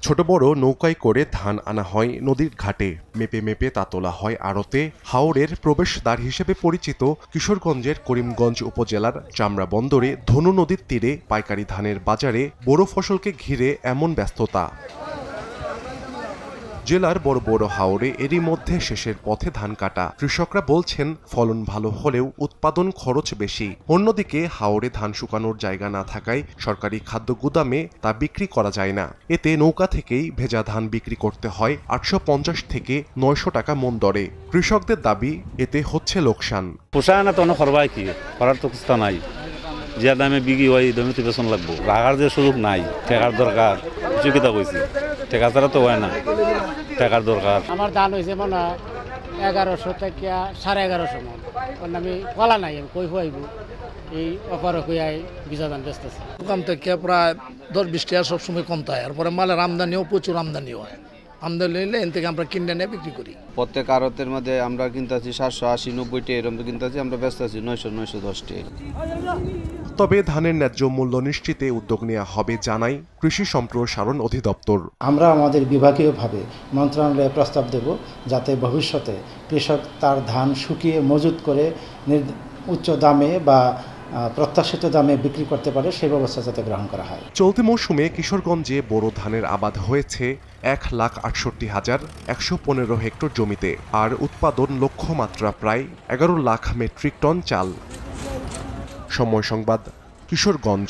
ছোট বড় নৌকায় করে ধান আনা হয় নদীর ঘাটে, মেপে মেপে তা তোলা হয় আড়তে। হাওরের প্রবেশদ্বার হিসেবে পরিচিত কিশোরগঞ্জের করিমগঞ্জ উপজেলার চামড়া বন্দরে ধনু নদীর তীরে পাইকারি ধানের বাজারে বড় ফসলকে ঘিরে এমন ব্যস্ততা। জেলার বড় বড় হাওরে এরই মধ্যে শেষের পথে ধান কাটা। কৃষকরা বলছেন ফলন ভালো হলেও উৎপাদন খরচ বেশি। অন্যদিকে হাওরে ধান শুকানোর জায়গা না থাকায় সরকারি খাদ্য গুদামে তা বিক্রি করা যায় না। এতে নৌকা থেকেই ভেজা ধান বিক্রি করতে হয় 850 থেকে 900 টাকা মন দরে। কৃষকদের দাবি এতে হচ্ছে লোকসান। পোষায় না তো করবাই কি করার তো কিছু নাই, যে দামে বিক্রি হয় দামে তো বেতন লাগবো। রাখার যে সুযোগ নাই, ঠেকার দরকার। চুকিতা কইছি ঠেকা ছাড়া তো হয় না, ঠেকার দরকার। আমার ধান হয়েছে মনে হয় 1100 থেকে 1150 মন। আমি কলা নাই, আমি কই হইব এই অপার কইয়াই বিজা ধান বেচতেছি। দোকান থেকে প্রায় 10-20 টাকা সবসময় কম থাকে। এরপরে মালের আমদানিও প্রচুর আমদানি হয়। আমদানি হইলে এন থেকে আমরা কিনে নিয়ে বিক্রি করি। প্রত্যেক আড়তের মধ্যে আমরা কিনতেছি 780-90 টাকা এরকম কিনতেছি, আমরা বেচতেছি 900-910 টাকা। তবে ধানের ন্যায্য মূল্য নিশ্চিতে উদ্যোগ নেওয়া হবে জানাই কৃষি সম্প্রসারণ অধিদপ্তর। আমরা আমাদের বিভাগীয়ভাবে মন্ত্রণালয়ে প্রস্তাব দেব যাতে ভবিষ্যতে কৃষক তার ধান শুকিয়ে মজুত করে উচ্চ দামে বা প্রত্যাশিত দামে বিক্রি করতে পারে, সেই ব্যবস্থা যাতে গ্রহণ করা হয়। চলতি মৌসুমে কিশোরগঞ্জে বোরো ধানের আবাদ হয়েছে 1,68,115 হেক্টর জমিতে, আর উৎপাদন লক্ষ্যমাত্রা প্রায় 11 লাখ মেট্রিক টন চাল। সময় সংবাদ, কিশোরগঞ্জ।